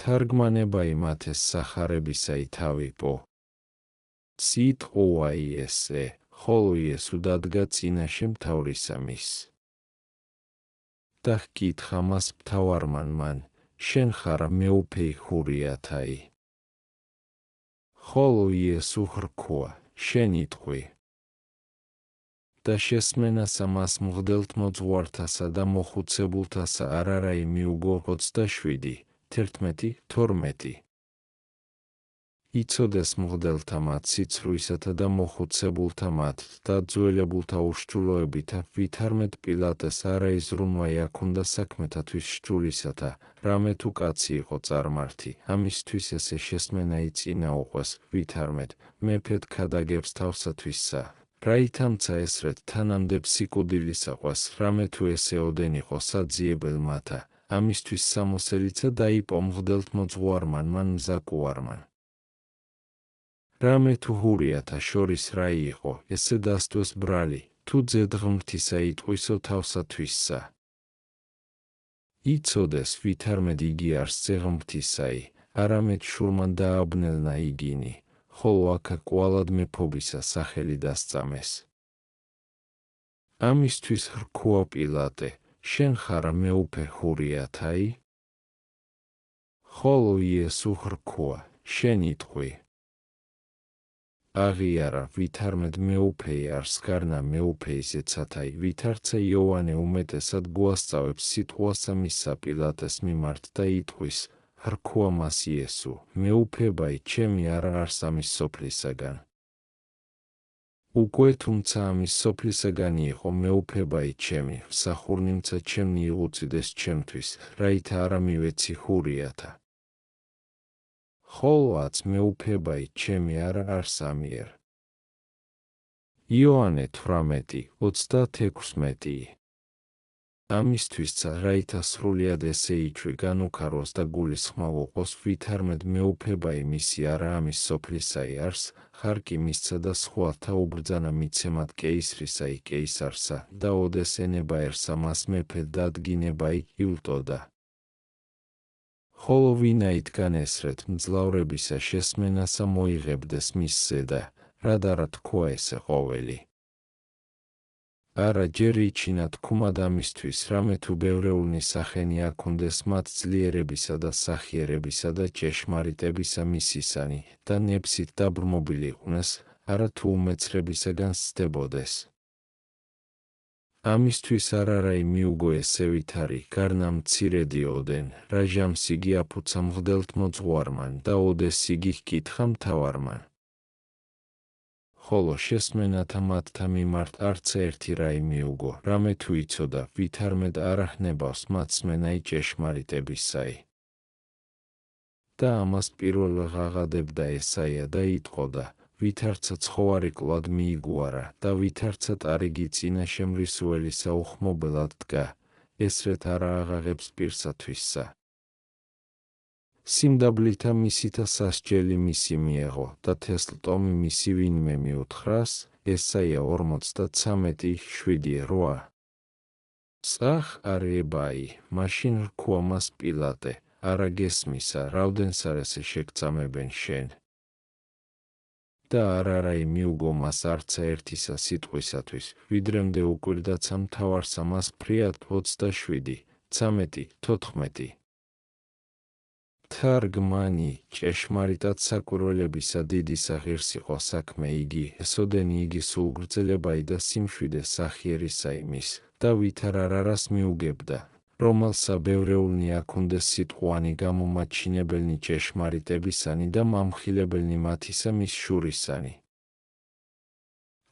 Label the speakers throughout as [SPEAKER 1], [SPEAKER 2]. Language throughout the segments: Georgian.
[SPEAKER 1] თარგმანება იმათეს სახარებისა ითავიპო. სიტყვა იესე, ხოლო იესუ დადგა წინაშე მთავრისა მის. და ჰკითხა მას მთავარმან, შენ ხარ მეუფე ხურიათაი. ხოლო იესუ ხრქვა, შენ იტყვი. და შესმენასა მას მღვდელთმოძღვართასა და მოხუცებულთასა არარაი მიუგო 27, 11, 12. იცოდეს მღვდელთა მათ სიცრუისათა და მოხუცებულთა მათ და ძველებულთა უშჩულოებითა, ვითარმედ პილატეს არა იზრუნვა იაქონდა საქმეთათვის სჯულისათა, რამე თუ კაცი იყო წარმართი, ამისთვის ესე შესმენა იწინაუყვეს, ვითარმედ მეფედ ქადაგებს თავსათვისსა. რაითამცა ესრეთ თანამდე სიკვდილისაყვას, რამე თუ ესე ოდენ იყო საძიებელმათა, ამისთვის სამოსელიცა დაიპო მღვდელთმოძღვარმან მზაკუარმან. რამე თუ ჰურიათა შორის რა იყო, ესე დასტვეს ბრალი, თუ ძედღმრთისა იტყვისო თავსათვისსა. იცოდეს ვითარმედ იგი არს ძეღმრთისაი, არამედ შურმან დააბნელნა იგინი, ხოლო აქა კვალად მეფობისა სახელი დასწამეს. ამისთვის ხრქვა პილატე, შენ ხარ მეუფე ხურიათაი? ხოლო იესუ ხრქვა, შენ იტყვი. აღიარა, ვითარმედ მეუფეი არს გარნა მეუფეისეცათაი, ვითარცა იოანე უმეტესად გვასწავებს სიტყვასა მისსა პილატეს მიმართ და იტყვის, ხრქვა მას იესუ, მეუფებაი ჩემი არა არს ამის სოფლისაგან. უკვე თუმცა ამის სოფლისაგანი იყო მეუფებაი ჩემი, მსახურნიმცა ჩემნი იღუციდეს ჩემთვის, რაითა არა მივეცი ხურიათა. ხოლოაც მეუფებაი ჩემი არა არს ამიერ. იოანე 18, 36. ამისთვისცა რაითა სრულიად ესე იჩვი განუქაროს და გულისხმავ უყოს, ვითარმედ მეუფებაი მისი არა ამის სოფლისაი არს, ხარკი მისცა და სხვათა უბრძანა მიცემად კეისრისაი კეისარსა, და ოდეს ენება ერსა მას მეფედ დადგინებაი ივლტოდა. ხოლო ვინაიდან ესრეთ მძლავრებისა შესმენასა მოიღებდეს მის ზედა, რადარა თქვა ესე ყოველი. არა ჯერ იჩინა თქმად ამისთვის, რამე თუ ბევრეულნი სახენი აქონდეს მათ ძლიერებისა და სახიერებისა და ჭეშმარიტებისა მისისანი და ნებსით დაბრმობილიყვნეს, არა თუ უმეცრებისაგან სცდებოდეს. ამისთვის არარაი მიუგო ესე ვითარი, გარნა მცირედი ოდენ, რა ჟამს იგი აფუცა მღვდელთმოძღვარმან და ოდეს იგი ჰკითხა მთავარმან. ხოლო შესმენათა მათთა მიმართ არც ერთი რაი მიუგო, რამე თუ იცოდა, ვითარმედ არ ახნებავს მათსმენაი ჭეშმარიტებისაი. და ამას პირველ ღაღადებდა ესაია და იტყოდა, ვითარცა ცხოვარი კლად მიიგუარა და ვითარცა ტარიგი წინაშე მრისუელისა უხმობელად დგა, ესრეთ არა აღაღებს პირსათვისსა. სიმდაბლითა მისითა სასჯელი მისი მიეღო და თესლტომი მისი ვინმე მიუთხრას, ესაია 43, 7-8. წახ არეებაი, მაშინ რქვა მას პილატე, არა გესმისა, რაოდენსარ ესე შეგწამებენ შენ. და არარაი მიუგო მას არცა ერთისა სიტყვისათვის, ვიდრემდე უკვირდაცა მთავარსა მას ფრიად 27, 13, 14. თარგმანი, ჭეშმარიტად საკვირველებისა დიდი ღირს იყო საქმე იგი, ესოდენი იგი სულ გრძელებაი და სიმშვიდე სახიერისა იმის, და ვითარ არარას მიუგებდა, რომელსა ბევრეულნი აქონდეს სიტყვანი გამომაჩინებელნი ჭეშმარიტებისანი და მამხილებელნი მათისა მის შურისანი.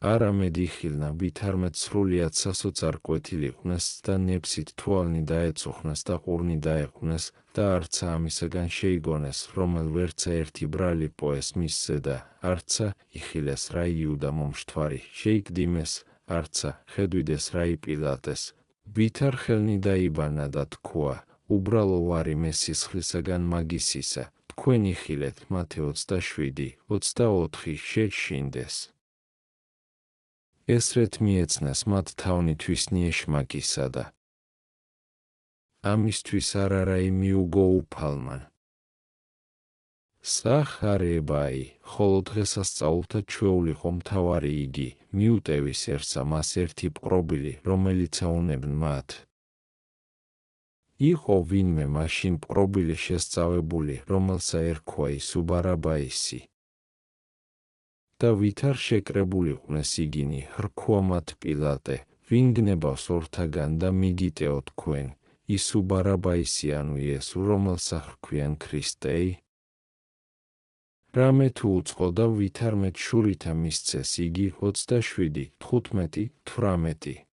[SPEAKER 1] არამედ იხილნა, ვითარმედ სრულიად სასოწარკვეთილიყვნეს და ნებსით თვალნი დაეწუხნეს და ყურნი დაეყვნეს და არცა ამისაგან შეიგონეს, რომელ ვერცა ერთი ბრალი პოეს მის ზედა, არცა იხილეს რა იუდა მომშთვარი, შეიგდიმეს, არცა ხედვიდეს რა პილატეს, ვითარ ხელნი დაიბანა და თქვა, უბრალო ვარი მესისხლისაგან მაგისისა, თქვენ იხილეთ მათე 27, 24 შეშინდეს. ესრეთ მიეცნეს მათ თავნითვის ნიშმაკისა და ამისთვის არარაი მიუგო უფალმან. სახარებაი, ხოლო დღესასწაულთა ჩვეული ხომ მთავარი იგი, მიუტევის ერთსა მას ერთი პყრობილი, რომელიც აუნებენ მათ. იყო ვინმე მაშინ პყრობილი შესწავებული, რომელსა ერქვა იესო ბარაბაისი. და ვითარ შეკრებულიყვნენ იგინი, hrქვა მათ პილატე, ვინ გნებავს ორთაგან და მიგიტეო თქვენ, იესო ბარაბაისი ანუ იესო, რომელსა hrქვიან ქრისტეი? რამე თუ უწყო და ვითარმეთ შურითა მისცეს იგი 27, 15, 18.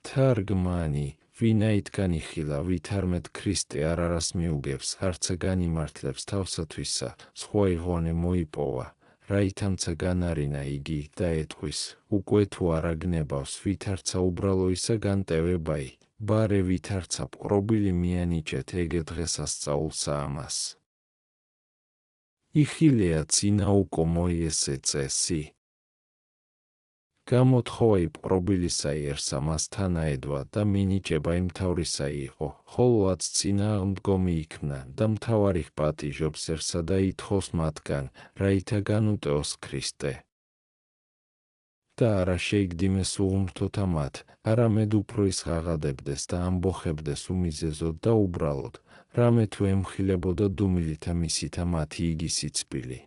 [SPEAKER 1] თარგმანი, ვინაიდან იხილა ვითარმეთ ქრისტე არ არას მიუგებს, არცა განიმართლებს თავსათვისა, სხვა იღონე მოიპოვა, რაითამცა განარინა იგი და ეტყვის, უკვე თუ არა გნებავს ვითარცა უბრალოისა განტევებაი, ბარე ვითარცა პყრობილი მიანიჭეთ ეგე დღესასწაულსა ამას. იხილეა წინაუკო მოიესე წესი. გამოთხოვა პყრობილისა ერთსა მასთან აედვა და მინიჭება იმთავრისა იყო, ხოლო აც წინააღმდგომი იქნა და მთავარი პატიჟობს ერთსა და ითხოვს მათგან, რაითა განუტეოს ქრისტე. და არა შეიგდიმეს უღმრთოთა მათ, არამედ უფრო ის ღაღადებდეს და ამბოხებდეს უმიზეზოდ და უბრალოდ, რამე თუ ემხილებოდა დუმილითა მისითა მათი იგი სიცბილი.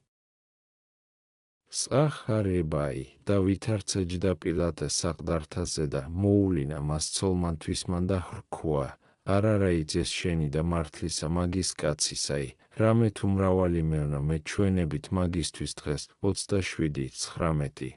[SPEAKER 1] სახარებაი, და ვითარცა ჯდა პილატეს საყდართაზე და მოულინა მას ცოლმანთვის მან და hrქვა, არ არა იძეს შენი და მართლისა მაგის კაცისაი, რამე თუ მრავალი მეონა მეჩვენებით მაგისთვის დღეს 27:19.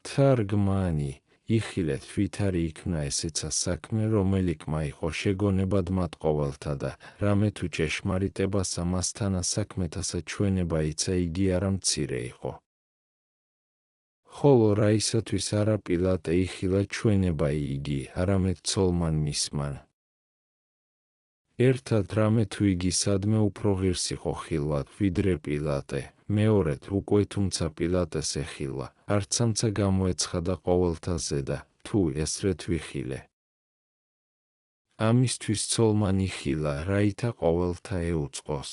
[SPEAKER 1] თარგმანი, იხილეთ ვითარი იქნა ესეცა საქმე რომელიკმა იყო შეგონებად მათ ყოველთა და რამე თუ ჭეშმარიტებასა მასთანა საქმეთასა ჩვენება იცა იგი არა მცირე იყო. ხოლო რაისათვის არა პილატე იხილა ჩვენება იგი, არამედ ცოლმან მისმან. ერთად რამე თუ იგი სადმე უფრო ღირს იყო ხილვად, ვიდრე პილატე, მეორედ უკვე თუმცა პილატეს ეხილა, არც ამცა გამოეცხადა ყოველთა ზედა, თუ ესრეთ ვიხილე. ამისთვის ცოლმან იხილა, რაითა ყოველთა ეუწყოს.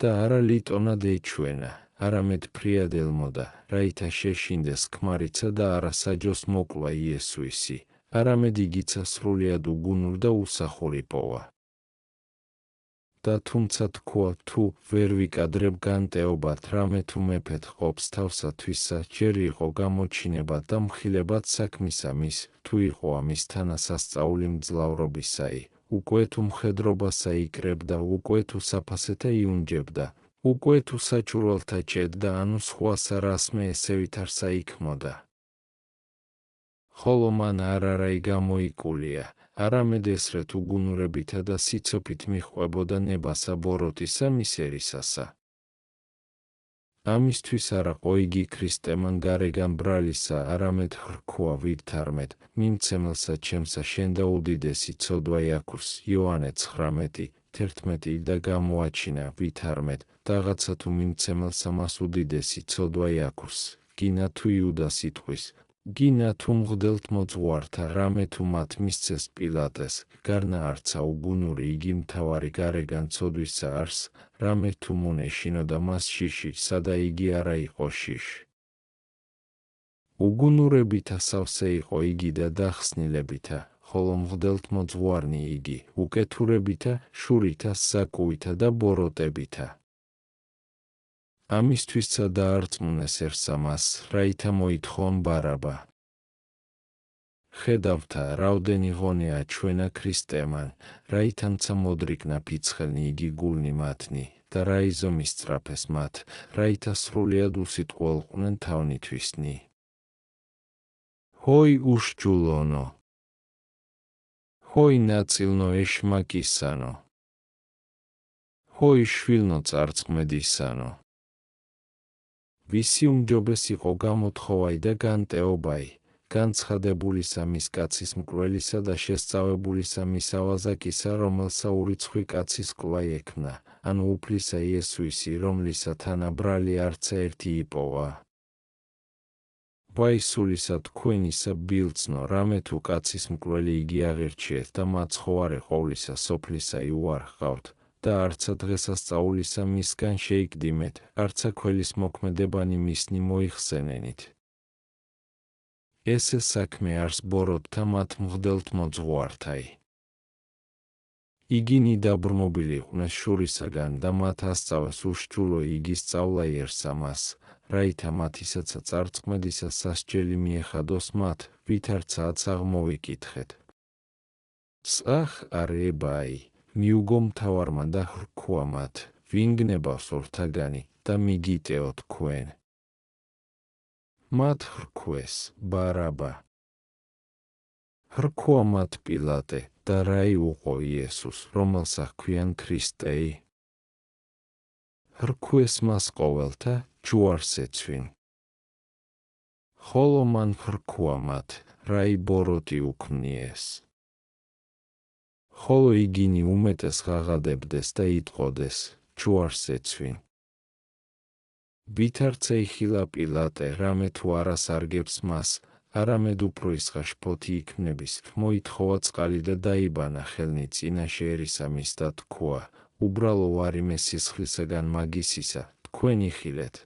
[SPEAKER 1] და არა ლიტონად ეჩვენა, არამედ ფრიად ელმოდა, რაითა შეშინდეს ქმარიცა და არა საჯოს მოკლა იესოისი, არამედ იგიცა სრულიად უგუნურ და უსახური პოვა. და თუმცა თქვა თუ ვერ ვიკადრებ განტეობათ რამე თუ მეფეთ ყოფს თავსათვისა, ჯერ იყო გამოჩინება და მხილებად საქმისა მის, თუ იყო ამის თანასასწაული მძლავრობისაი, უკვე თუ მხედრობასა იკრებდა, უკვე თუ საფასეთა იუნჯებდა, უკვე თუ საჭურველთა ჭედდა, ანუ სხვასა რასმე ესე ვითარსა იქმოდა. ხოლო მან არ არაი გამოიკულია, არამედ ესრეთ უგუნურებითა და სიცოფით მიჰყვებოდა ნებასა ბოროტისა მისერისასა. ამისთვის არა ყო იგი ქრისტემან გარეგან ბრალისა, არამედ hrქვა ვითარმეთ, მიმცემელსა ჩემსა შენ და უდიდესი ცოდვა იაქურს, იოანე 9:11 და გამოაჩინა ვითარმეთ, რაღაცა თუ მიმცემელსა მას უდიდესი ცოდვა იაქურს, გინა თუ იუდას იტყვის, გინა თუ მღვდელთ მოძღვართა რამე თუ მათ მისცეს პილატეს, გარნა არცა უგუნური იგი მთავარი გარეგან ცოდვისა არს, რამე თუ მონეშინოდა მას შიში, სადა იგი არა იყო შიში. უგუნურებითა სავსე იყო იგი და დახსნილებითა, ხოლო მღვდელთ მოძღვარნი იგი, უკეთურებითა, შურითა, საკუითა და ბოროტებითა. ამისთვისა დაარწმუნეს ერთსა მას, რაითა მოითხოვონ ბარაბა. ხედავთა, რაოდენი ღონეა ჩვენა ქრისტემან, რაითამცა მოდრიგნა ფიცხელნი იგი გულნი მათნი, და რაიზომი სწრაფეს მათ, რაითა სრულიად უსიტყველყვნენ თავნითვისნი. ჰოი უშჯულონო, ჰოი ნაწილნო ეშმაკისანო, ჰოი შვილნო წარწმედისანო. ვისი უმჯობეს იყო გამოთხოვაი და განტეობაი, განცხადებული სამის კაცის მკვლელისა და შესწავებული სამის ავაზაკისა, რომელსა ურიცხვი კაცის კვლაი ექმნა, ანუ უფლისა იესოისი, რომლისა თანაბრალი არცა ერთი იპოვა. ვაისულისა თქვენისა ბილწნო, რამე თუ კაცის მკვლელი იგი აღირჩიეთ და მაცხოვარე ყოვლისა სოფლისა იუარჰყავთ, და არცა დღესასწაულისა მისგან შეიკდიმეთ, არცა ქველის მოქმედებანი მისნი მოიხსენენით. ესე საქმე არს ბოროტთა მათ მღვდელთ მოძღვართაი. იგინი დაბრმობილი იყვნენ შურისაგან და მათ ასწავეს უშჩულო იგი სწავლა იერსა მას, რაითა მათისაცა წარწმედისა სასჯელი მიეხადოს მათ, ვითარცაც აღმოვიკითხეთ. წახ არებაი, მიუგო მთავარმა და ხრქვა მათ, ვინ გნებავს ორთაგანი და მიგიტეო თქვენ. მათ ხრქვეს ბარაბა. ხრქვა მათ პილატე და რაი უყო იესოს, რომელსა ჰქვიან ქრისტეი. ხრქვეს მას ყოველთა ჯუარს ეცვინ. ხოლო მან ხრქვა მათ, რაი ბოროტი უქმნიეს. ხოლო იგინი უმეტეს ღაღადებდეს და იტყოდეს, ჯუარს ეცვინ. ვითარცა იხილა პილატე, რამე თუ არას არგებს მას, არამედ უფრო ისხა შფოთი იქნების, მოითხოვა წყალი და დაიბანა ხელნი წინაშე ერისა მის და თქვა, უბრალო ვარ იმე სისხლისაგან მაგისისა, თქვენ იხილეთ.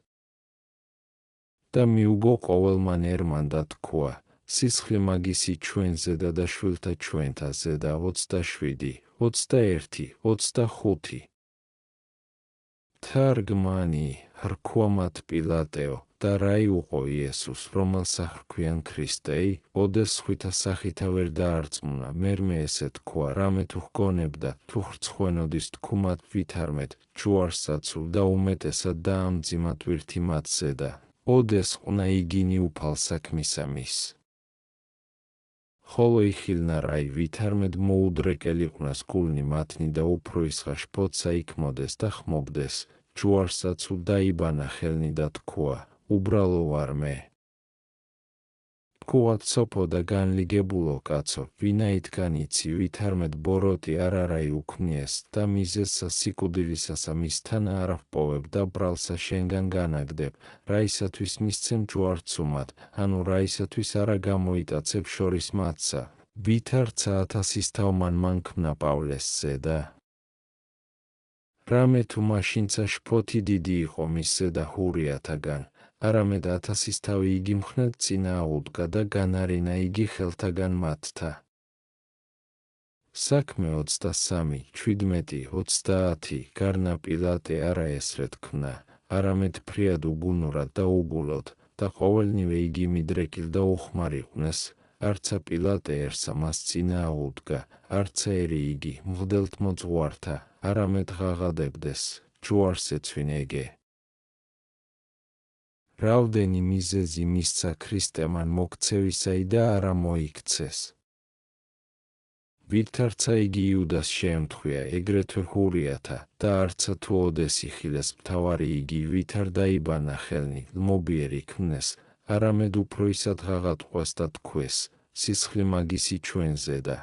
[SPEAKER 1] და მიუგო ყოველმან ერმან და თქვა, სისხლი მაგისი ჩვენზედა და შვილთა ჩვენთაზე და 27, 21, 25. თარგმანი, ხრქვა მათ პილატეო და რაი უყო იესოს, რომელსა ჰქვიან ქრისტეი, ოდეს ხვითა სახითა ვერ დაარწმუნა, მერმე ესე თქვა, რამე თუ ჰგონებდა, თუ ხრცხვენოდის თქუმად ვითარმეთ, ჯუარსაცულ და უმეტესად დაამძიმათ ვირთი მათზე და ოდეს ყნა იგინი უფალ საქმისა მის. ხოლო იხილნა რაი ვითარმედ მოუდრეკელი ყნას გულნი მათნი და უფრო ისხა შფოთსა იქმოდეს და ხმობდეს, ჯუარსაცულ დაიბანა ხელნი და თქვა, უბრალო ვარ მე. თქვა ცოფო და განლიგებულო კაცო, ვინაიდან იცი ვითარმედ ბოროტი არ არაი უქმნიეს და მიზეზსა სიკვდილისასა მისთან არ ავპოვებ და ბრალსა შენგან განაგდებ, რაისათვის მისცემ ჯუარცუმად, ანუ რაისათვის არა გამოიტაცებ შორის მათსა, ვითარცა 1000-ის თავმან მანქნა პავლესზე და რამე თუ მაშინცა შფოთი დიდი იყო მისზე და ჰურიათაგან, არამედ 1000-ის თავი იგი მხნად წინა აუდგა და განარინა იგი ხელთაგან მათთა. საქმე 23, 17, 30, გარნა პილატე არა ესრე თქმნა, არამედ ფრიად უგუნურად და უგულოდ და ყოველნივე იგი მიდრეკილ და უხმარი ყვნეს, არცა პილატეერსა მას წინა აუდგა, არცა ერი იგი მღვდელთ მოძღვართა, არამედ ღაღადებდეს, ჯუარს ეცვინ ეგე. რავდენი მიზეზი მისცა ქრისტემან მოქცევისაი და არა მოიქცეს. ვითარცა იგი იუდას შეემთხვია, ეგრეთვე ჰურიათა და არცა თუ ოდეს იხილეს მთავარი იგი ვითარ დაიბანა ხელნი, ლმობიერი ქმნეს, არამედ უფრო ისად ღაღატყვეს და თქვეს, სისხლი მაგისი ჩვენზე და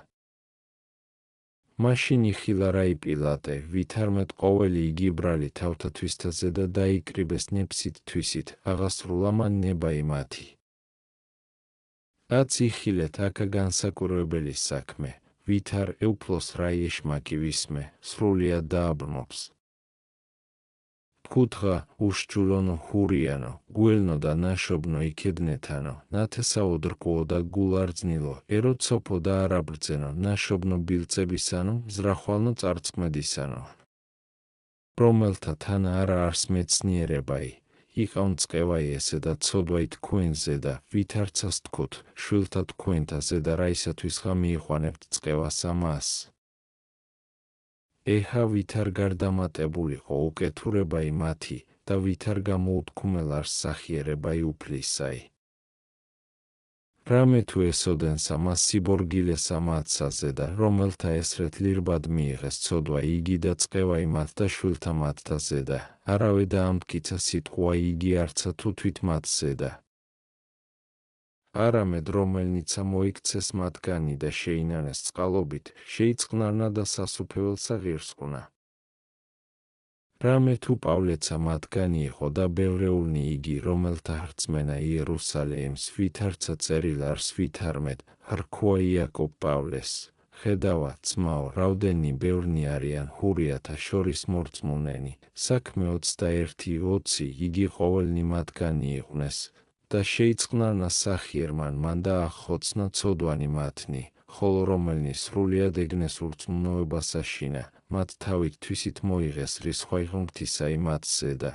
[SPEAKER 1] მაშინ იხილა რაი პილატე, ვითარმედ ყოველი იგი ბრალი თავთათვისთაზე და დაიკრიბეს ნეფსით თვისით, აღასრულა მან ნებაი მათი. აც იხილეთ აქა განსაკურვებელი საქმე, ვითარ ეუფლოს რაი ეშმაკი ვისმე, სრულიად დააბრმობს. კუთხა, უშჩულონო ჰურიანო, გუელნო და ნაშობნო იქედნეთანო, ნათესაო დრკუო და გულარძნილო, ერო ცოფო და არაბრძენო, ნაშობნო ბილწებისანო, ზრახვალნო წარწმედისანო. რომელთა თან არა არს მეცნიერებაი, იყავთ წყევაი ესე და ცოდვაი თქვენზე და ვითარცას თქოთ, შვილთა თქვენთაზე და რაისათვის გამიიყვანებთ წყევას ამას. ეჰა ვითარ გარდამატებულიყო უკეთურებაი მათი და ვითარ გამოუთქმელ არს სახიერებაი უფლისაი. რამე თუ ესოდენ სამას სიბორგილესა მათსაზე და რომელთა ესრეთ ლირბად მიიღეს ცოდვა იგი და წყევაი მათ და შვილთა მათთაზე და არავე დაამტკიცა სიტყვა იგი არცა თუ თვით მათზე და არამედ რომელნიცა მოიქცეს მათგანი და შეინანეს წყალობით, შეიწყნარნა და სასუფეველსა ღირსყნა. რამე თუ პავლეცა მათგანი იყო და ბევრეულნი იგი, რომელთა ხრწმენა იერუსალიმს ვითარცა წერილ არს ვითარმედ, ხრქვა იაკობ პავლეს, ხედავა, ძმაო, რამდენი ბევრნი არიან ჰურიათა შორის მორწმუნენი, საქმე 21:20 იგი ყოველნი მათგანი იყვნეს და შეიწყნარნა სახიერმან მან და ახხოცნა ცოდვანი მათნი, ხოლო რომელნი სრულიად ეგნეს ურწმუნოებას აშინა, მათ თავით თვისით მოიღეს რის ღვთისა იმათზე და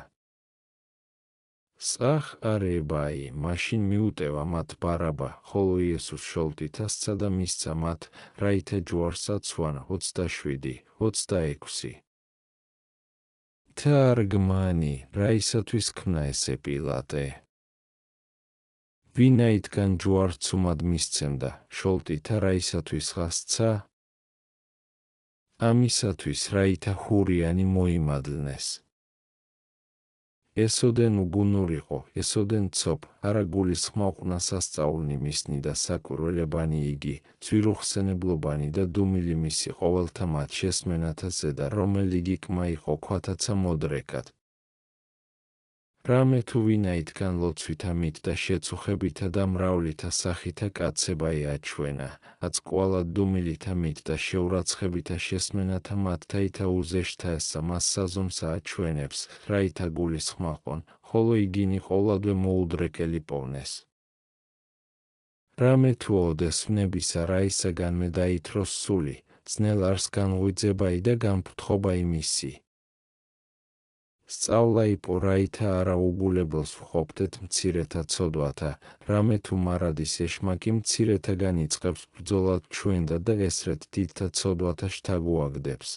[SPEAKER 1] სწრახ არებაი, მაშინ მიუტევა მათ ბარაბა, ხოლო იესოს შოლტითა სცადა მისცა მათ, რაითა ჯვარსაც სვან 27:26. და არგმანი, რაისათვის ქმნა ესე პილატე? ვინაიდან ჯვარც უმად მისცემდა, შოლტითა რაისათვის გასცა? ამისათვის, რაითა ჰურიანი მოიმადლნეს. ესოდენ უგუნურიყო, ესოდენ ცოფ, არა გულისხმაყვრნა სასწაულნი მისნი და საკვირველებანი იგი, ძვირუხსენებლობანი და დუმილი მისი ყოველთა მათ შესმენათა ზედა, რომელი გიკმა იყო ქვათაცა მოდრეკად. რამე თუ ვინაიდან ლოცვითა მით და შეწუხებითა და მრავლითა სახითა კაცება იაჩვენა, აც კვალად დუმილითა მით და შეურაცხებითა შესმენათა მათთაითა უზეშთა ესა მას საზომს აჩვენებს, რაითა გულისხმაყონ, ხოლო იგინი ყოვლადვე მოუდრეკელი პოვნეს. რამე თუ ოდეს ვნებისა რაისაგანმე დაითროს სული, ძნელ არს განღვიძებაი და განფრთხობა იმისი. სწავლა იპო რაითა არა უგულებელს ვყოფდეთ მცირეთა ცოდვათა, რამე თუ მარადის ეშმაკი მცირეთაგან იწყებს ბრძოლად ჩვენდა და ესრეთ დიდთა ცოდვათა შთაგუაგდებს.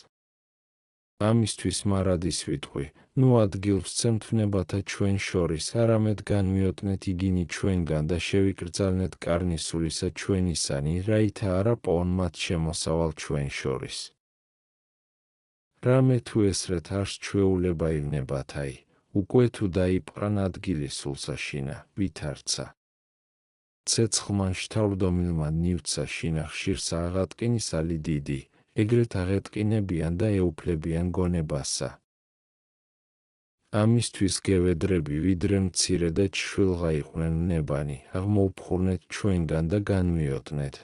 [SPEAKER 1] ამისთვის მარადის ვიტყვი, ნუ ადგილს ვცემთ ვნებათა ჩვენ შორის, არამედ განვიოტნეთ იგინი ჩვენგან და შევიკრძალნეთ კარნისულისა ჩვენისანი, რაითა არა პოვონ მათ შემოსავალ ჩვენ შორის. რამე თუ ესრეთ არს ჩვეულება ივნებათაი, უკვე თუ დაიპყრან ადგილი სულსაშინა, ვითარცა. ცეცხლმან შთავრდომილმა ნივცა შინა ხშირსა აღატკინის ალი დიდი, ეგრეთ აღეტყინებიან და ეუფლებიან გონებასა. ამისთვის გევედრები ვიდრე მცირე და ჩშვილღა იყვნენ ვნებანი, აღმოუფხურნეთ ჩვენგან და განვიოტნეთ.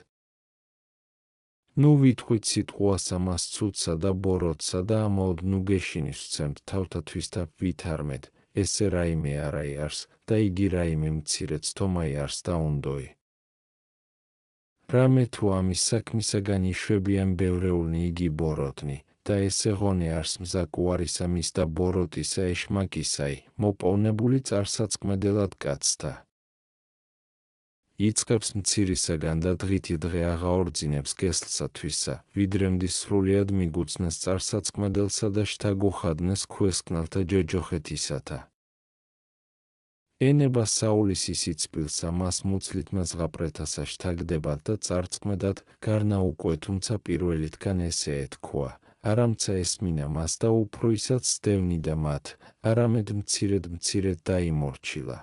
[SPEAKER 1] ნუ ვითყვით სიტყვას ამას ცუდსა და ბოროტსა და ამაოდ ნუ გეშინის ვცემთ თავთათვის და ვითარმეთ, ესე რაიმე არა იარს და იგი რაიმე მცირე ცდომა იარს და უნდოი. რამე თუ ამის საქმისაგან იშვებიან ბევრეულნი იგი ბოროტნი, და ესე ღონე არს მზაკუარისა მის და ბოროტისა ეშმაკისაი, მოპოვნებული წარსაცქმედელად კაცთა. იწყებს მცირისაგან და დღითი დღე აღაორძინებს გესლსათვისა, ვიდრე მდის სრულიად მიგუცნეს წარსაცქმედელსა და შთაგუხადნეს ქვესკნელთა ჯოჯოხეთისათა. ენება საულის ისიცპილსა მას მუცლით მეზღაპრეთასა შთაგდებათ და წარწმედად გარნა უკვე თუმცა პირველითგან ესე ეთქვა, არამცა ესმინა მას და უფრო ისაც სდევნიდა მათ, არამედ მცირედ დაიმორჩილა.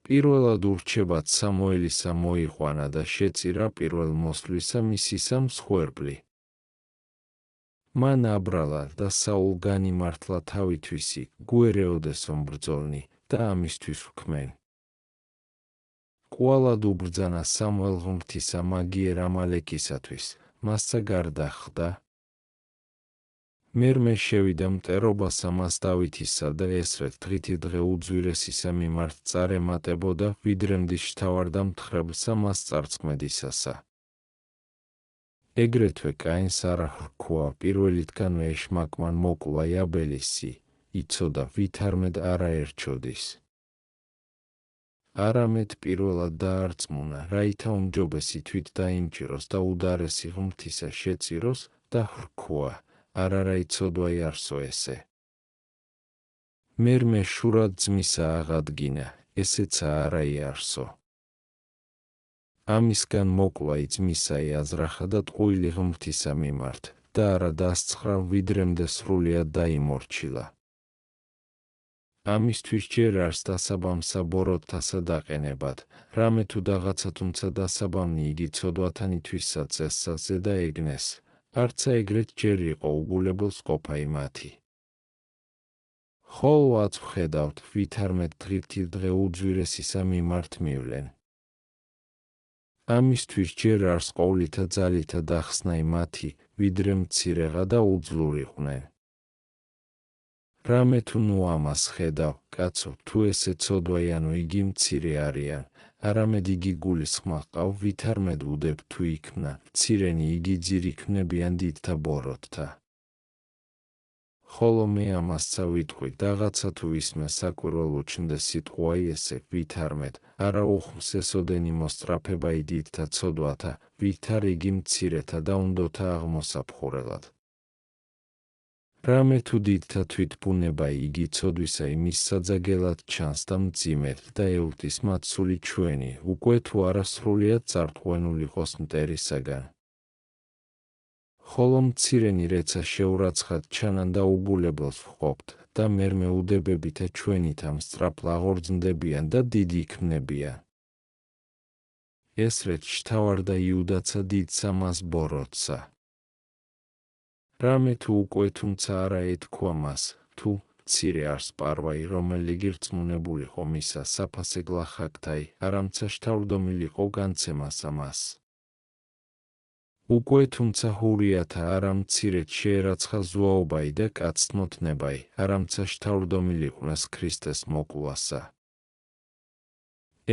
[SPEAKER 1] პირველად ურჩებად სამოელისა მოიყვანა და შეწირა პირველ მოსვლისა მისისა მსხვერპლი. მან აბრალა და საულ განიმართლა თავითვისი, გუერეოდესო mbრძოლნი და ამისთვის ვქმენ. კვალად უბრძანა სამოელ ღმრთისა მაგიერ ამალეკისათვის, მასცა გარდა ხვდა. მერმე შევიდა მტერობასა მას დავითისა და ესრეთ დღითი დღე უძვირესისა მიმართ წარემატებოდა, ვიდრე მდის შთავარდა მთხრებლსა მას წარწმედისასა. ეგრეთვე კაინს არა ჰრქვა პირველითგანვე ეშმაკმან მოკლა იაბელისი, იცოდა ვითარმედ არა ერჩოდის. არამედ პირველად დაარწმუნა, რაითა უმჯობესი თვით დაიმჭიროს და უდარესი ღმრთისა შეწიროს და ჰრქვა, არა რაიცოდვა იარსო ესე. მერმე შურად ძმისა აღადგინა, ესეცა არა იარსო. ამისგან მოკლა ძმისა იაზრახა და ტყუილი ღმრთისა მიმართ და არა დასცხრა ვიდრემდე სრულიად დაიმორჩილა. ამისთვის ჯერ არს დასაბამსა ბოროტთასა დაყენებად, რამე თუ რაღაცა თუმცა დასაბამნი იგი ცოდვათანითვისაც ესსა ზედა ეგნეს, არცა ეგრეთ ჯერ იყო უგულებელს ყოფა იმათი. ხოლო აც ვხედავთ, ვითარმედ დღითი დღე უძვირესისა მიმართ მივლენ. ამისთვის ჯერ არს ყოვლითა ძალითა დახსნა მათი, ვიდრე მცირეღა და უძლურიყვნენ. რამე თუ ნუ ამას ხედავ, კაცო, თუ ესე ცოდვაიანო იგი მცირე არიან, არამედ იგი გულისხმა ყავ, ვითარმედ უდებ თუ იქმნა, მცირენი იგი ძირ იქმნებიან დიდთა ბოროტთა. ხოლო მე ამასცა ვიტყვი, რაღაცა თუ ისმე საკვირველო ჩნდეს სიტყვაი ესე, ვითარმედ, არა უხმს ესოდენი მოსწრაფებაი დიდთა ცოდვათა, ვითარ იგი მცირეთა და უნდოთა აღმოსაფხურელად. რამე თუ დიდთა თვითბუნებაი იგი ცოდვისა იმის საძაგელად ჩანს და მძიმედ და ეულტის მათ სული ჩვენი, უკვე თუ არა სრულიად წარღვენულიყოს მტერისაგან. ხოლო მცირენი რეცა შეურაცხად ჩანან და უბულებელს ვყოფთ და მერმე უდებებითა ჩვენითა მსწრაფ ლაღორძნდებიან და დიდი იქმნებიან. ეს რეც შთავარდა იუდაცა დიდსა მას ბოროტსა. რამე თუ უკვე თუმცა არა ეთქვა მას, თუ მცირე არს პარვაი, რომელი გირწმუნებულიყო მისა საფასე გლახაკთაი, არამცა შთავრდომილიყო განცემასა მას. უკვე თუმცა ჰურიათა არა მცირედ შეერაცხა ზუაობაი და კაცთმოთნებაი, არამცა შთავრდომილიყვნეს ქრისტეს მოკლასა.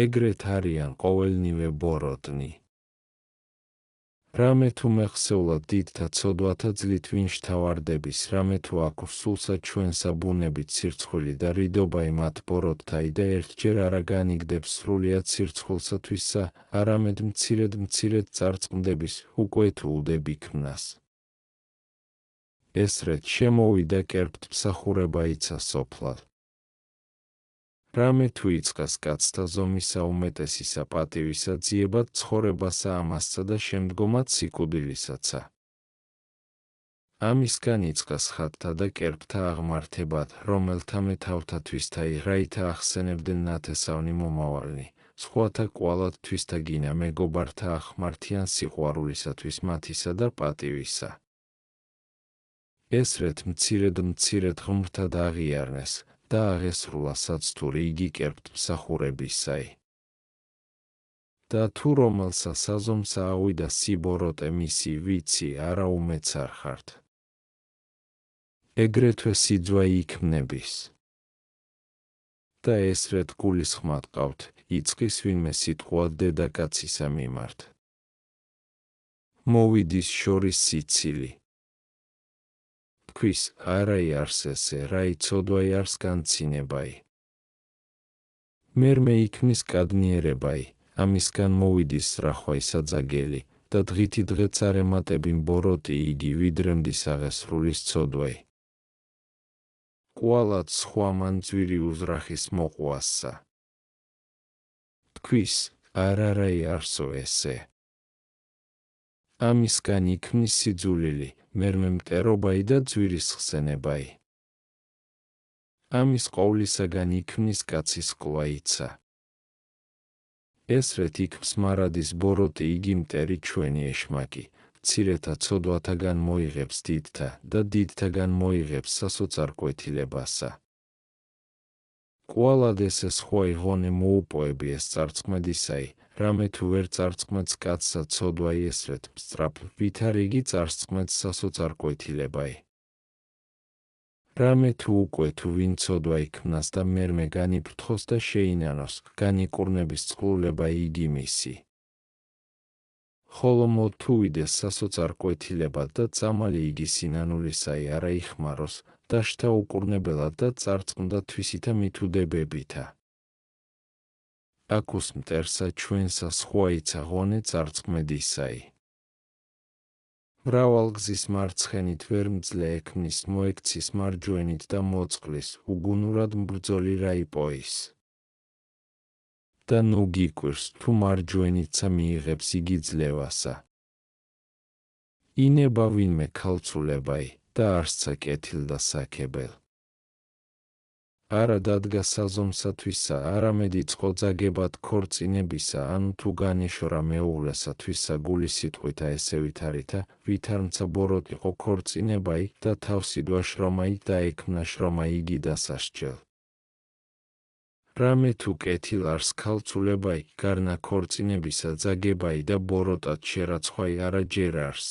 [SPEAKER 1] ეგრეთ არიან ყოველნივე ბოროტნი. რამე თუ მეხსეულად დიდთა ცოდვათა ძლით ვინ შთავარდების, რამე თუ აქვს სულსა ჩვენსა ბუნებით სირცხვილი და რიდობაი მათ ბოროტთაი და ერთჯერ არა განიგდებს სრულიად სირცხვილსათვისა, არამედ მცირედ წარწყმდების, უკვე თუ უდებ იქმნას. ეს რეც შემოვიდა კერპთ მსახურება იცა სოფლად. რამე თუ იწყას კაცთა ზომისა უმეტესისა პატივისა ძიებად ცხოვრებასა ამასცა და შემდგომად სიკვდილისაცა. ამისგან იწყას ხატთა და კერპთა აღმართებად, რომელთა მეთავთათვისთაი რაითა ახსენებდნენ ნათესავნი მომავალნი, სხვათა კვალადთვის და გინა მეგობართა ახმართიან სიყვარულისათვის მათისა და პატივისა. ეს რეც მცირედ ღმრთად აღიარნეს და აღესრულა საცთური იგი კერპთ მსახურებისაი. და თუ რომელსა საზომსა ავიდა სიბოროტე მისი ვიცი, არა უმეცარ ხართ. ეგრეთვე სიძვა იქმნების. და ეს რეთ გულისხმად ყავთ, იწყის ვინმე სიტყვა დედაკაცისა მიმართ. მოვიდის შორის სიცილი. თქვის, არა იარს ესე, რა იცოდვაი არს განცინებაი. მერმე იქმნის კადნიერებაი, ამისგან მოვიდის სრახვაი საძაგელი, და დღითი დღეც არ ემატებინ ბოროტი იგი ვიდრემდის აღესრულის ცოდვაი. კვალად სხვა მან ძვირი უზრახის მოყვასსა. თქვის, არა იარსო ესე. ამისგან იქმნის სიძულილი, მერმე მტერობაი და ძვირის ხსენებაი. ამის ყოვლისაგან იქმნის კაცის კლაიცა. ეს რეთ იქმს მარადის ბოროტი იგი მტერი ჩვენი ეშმაკი, მცირეთა ცოდვათაგან მოიღებს დიდთა და დიდთაგან მოიღებს სასოწარკვეთილებასა. კვალად ესე სხვა იღონე მოუპოები ეს წარწყმედისაი, რამე თუ ვერ წარწყმედს კაცსა ცოდვაი ეს რეთ მსწრაფ, ვითარ იგი წარწყმედს სასოწარკვეთილებაი. რამე თუ უკვე თუ ვინ ცოდვა იქმნას და მერმე განიფრთხოს და შეინანოს, განიკურნების წყლულება იგი მისი. ხოლო თუ ვიდეს სასოწარკვეთილებად და წამალი იგი სინანულისაი არა იხმაროს და შთაუკურნებელად და წარწყმდა თვისითა მითუდებებითა. აკუს მტერსა ჩვენსა სხვა იცა ღონე წარწყმედისაი. მრავალგზის მარცხენით ვერ მძლე ექმნის მოექცის მარჯვენით და მოწყლის, უგუნურად mbრძოლი რაიპოის. და ნუ გიკვირს, თუ მარჯვენიცა მიიღებს იგი ძლევასა. ინება ვინმე ქალწულებაი და არსცა კეთილ და საქებელ. არა დადგა საზომსათვისა, არამედ იწყო ძაგებად ქორწინებისა, ანუ თუ განეშორა მეუღლესათვისა გული სიტყვითა ესე ვითარითა, ვითარმცა ბოროტიყო ქორწინებაი და თავსიდვა შრომაი და ექმნა შრომა იგი დასასჯელ. რამე თუ კეთილარს ქალწულებაი, გარნა ქორწინებისა ძაგებაი და ბოროტად შერაცხვაი არა ჯერ არს.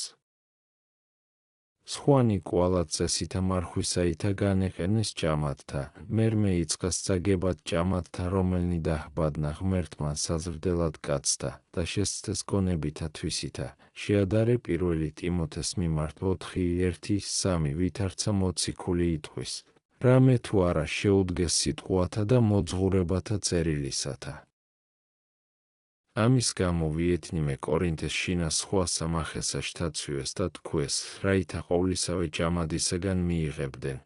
[SPEAKER 1] სხვანი კვალად წესითა მარხვისაითა განეყენეს ჭამათთა, მერმე იწყას ძაგებად ჭამათთა რომელნი დაჰბადნა ღმერთმა საზრდელად კაცთა და შესწეს გონებითა თვისითა, შეადარე პირველი ტიმოთეს მიმართ 4:1-3 ვითარცა მოციქული იტყვის, რამე თუ არა შეუდგეს სიტყვათა და მოძღვრებათა წერილისათა. ამის გამო ვიეთნიმე კორინთეს შინა სხვა სამახესა შთაცვიეს და თქვეს, რაითა ყოვლისავე ჭამადისაგან მიიღებდნენ,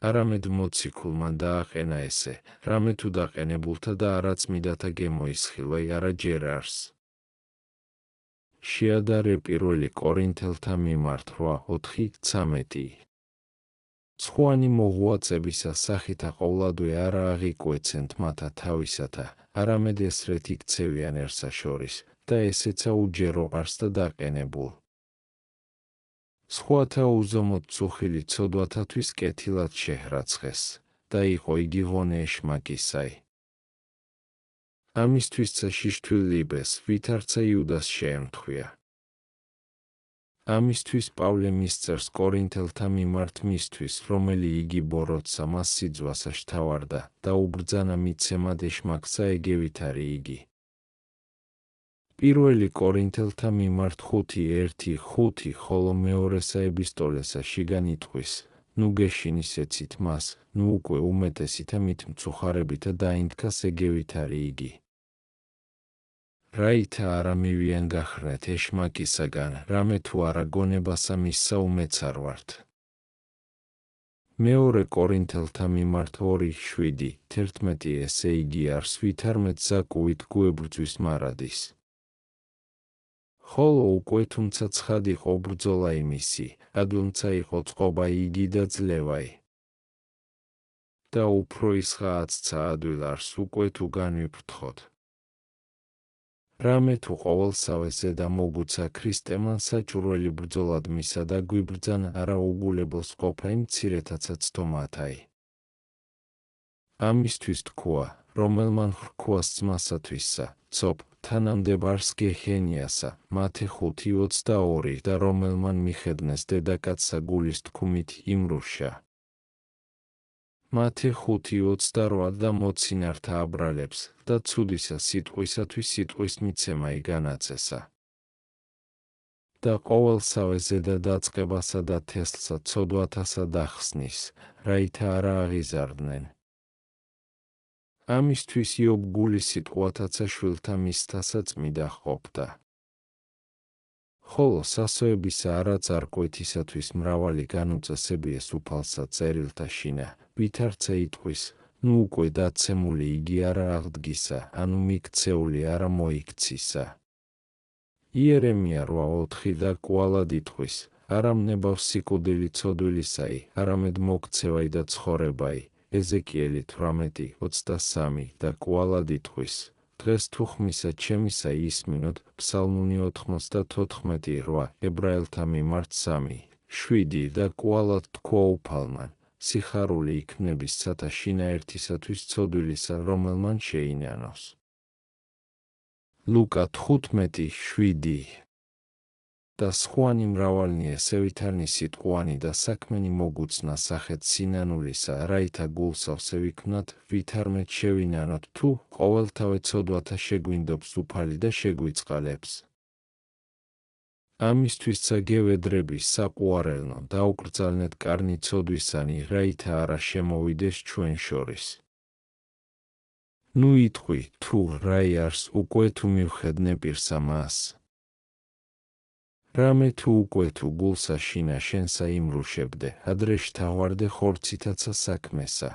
[SPEAKER 1] არამედ მოციქულმა დააყენა ესე, რამე თუ დაყენებულთა და არაწმიდათა გემოისხილვაი არა ჯერ არს. შეადარე პირველი კორინთელთა მიმართ 8:4-13. სხვანი მოღვაწებისა სახითა ყოვლადვე არა აღიკვეცენთ მათა თავისათა, არამედ ესრეთ იქცევიან ერთსა შორის და ესეცა უჯერო არს და დაყენებულ. სხვათა უზომოდ წუხილი ცოდვათათვის კეთილად შეჰრაცხეს და იყო იგი ღონე ეშმაკისაი. ამისთვისცა შიშთვილ ლიბეს ვითარცა იუდას შეემთხვია. ამისთვის პავლე მისწერს კორინთელთა მიმართ მისთვის, რომელი იგი ბოროტსა მას სიძვასა შთავარდა და უბრძანა მიცემად ეშმაკსა ეგევით არი იგი. პირველი კორინთელთა მიმართ 5:1-5, ხოლო მეორესა ეპისტოლესა შიგან იტყვის, ნუ გეშინის ეცით მას, ნუ უკვე უმეტესითა მით მწუხარებითა დაინთქას ეგევით არი იგი. რაითა არა მივიან გახრეთ ეშმაკისაგან, რამე თუ არა გონებასა მისსა უმეცარ ვართ. მეორე კორინთელთა მიმართ 2:7-11 ესე იგი არს ვითარმეთ ზაკუით გუებრძვის მარადის. ხოლო უკვე თუმცა ცხად იყო ბრძოლა იმისი, ადვილმცა იყო წყობა იგი და ძლევაი. და უფრო ისღააცცა ადვილ არს უკვე თუ განვიფრთხოთ. რამე თუ ყოველსავე ზედა მოგუცა ქრისტემან საჭურველი ბრძოლად მისა და გვიბრძანა არა უგულებელს ყოფა იმ მცირეთაცა ცდომათაი. ამისთვის თქვა, რომელმან ხრქვას ძმასათვისა, ცოფ, თანამდებარს გეხენიასა, მათე 5:22 და რომელმან მიხედნეს დედაკაცსა გულის თქმით იმრუშა. მათე 5:28 და მოცინართა აბრალებს და ცუდისა სიტყვისათვის სიტყვის მიცემაი განაწესა. და ყოველსავე ზედა დაწყებასა და თესლსა ცოდვათასა დახსნის, რაითა არა აღიზარდნენ. ამისთვის იობ გულის სიტყვათაცა შვილთა მისთასაც წმიდა ყოფდა. ხოლო სასოებისა არაწარკვეთისათვის მრავალი განუწესებიეს უფალსა წერილთა შინა, ვითარცა იტყვის, ნუ უკვე დაცემული იგი არა აღდგისა, ანუ მიქცეული არა მოიქცისა. იერემია 8:4 და კვალად იტყვის, არა მნებავს სიკვდილი ცოდვილისაი, არამედ მოქცევაი და ცხოვრებაი. ეზეკიელი 18:23 და კვალად იტყვის, დღეს თუ ხმისა ჩემისა ისმინოთ, ფსალმუნი 94:8, ებრაელთა მიმართ 3:7 და კვალად თქვა უფალმან, სიხარული იქნების სათა შინა ერთისათვის ცოდვილისა რომელმან შეინანოს. ლუკა 15:7 და სხვანი მრავალნი ესევითანი სიტყვანი და საქმენი მოგუცნა სახეთ სინანულისა, რაითა გულსავსე ვიქმნათ, ვითარმეთ შევინანოთ თუ ყოველთავე ცოდვათა შეგვინდობს უფალი და შეგვიწყალებს. ამისთვისცა გევედრები საყვარელნო დაუკრძალნეთ კარნი ცოდვისანი, რაითა არა შემოვიდეს ჩვენ შორის. ნუ იტყვი, თუ რაი არს უკვე თუ მივხედნე პირსა მას. რამე თუ უკვე თუ გულსა შინა შენსა იმრუშებდე, ადრე შთავარდე ხორცითაცა საქმესა.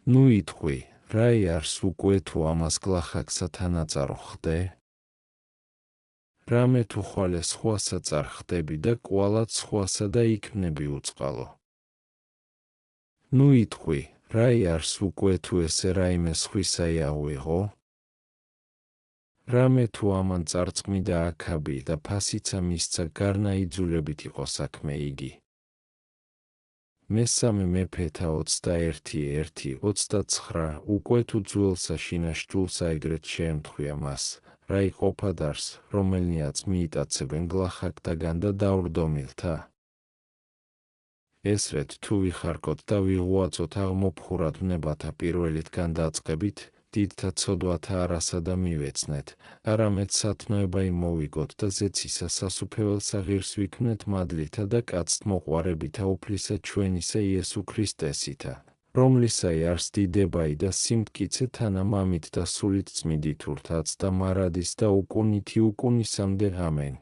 [SPEAKER 1] ნუ იტყვი, რაი არს უკვე თუ ამას გლახაკსა თანაწარო ხდე. რამე თუ ხვალე სხვასა წარხდები და კვალად სხვასა და იქმნები უწყალო. ნუ იტყვი, რაი არს უკვე თუ ესე რაიმე სხვისაი აღვიღო. რამე თუ ამან წარწმიდა აქაბი და ფასიცა მისცა გარნა იძულებით იყო საქმე იგი. მესამე მეფეთა 21:1-29 უკვე თუ ძველსა შინაშჯულსა ეგრეთ შეემთხვია მას, რა იყოფა დარს, რომელნიაც მიიტაცებენ გლახაკდაგან და დავრდომილთა. ესრეთ თუ ვიხარკოთ და ვიღვაწოთ აღმოფხურად ვნებათა პირველითგან დაწყებით, დიდთა ცოდვათა არასა და მივეცნეთ, არამედ სათნოება იმოვიგოთ და ზეცისა სასუფეველსა ღირს ვიქმნეთ მადლითა და კაცთმოყვარებითა უფლისა ჩვენისა იესო ქრისტესითა, რომლისაი არს დიდებაი და სიმტკიცე თანამამით და სულით წმიდით ურთაც და მარადის და უკუნითი უკუნისამდე ამენ.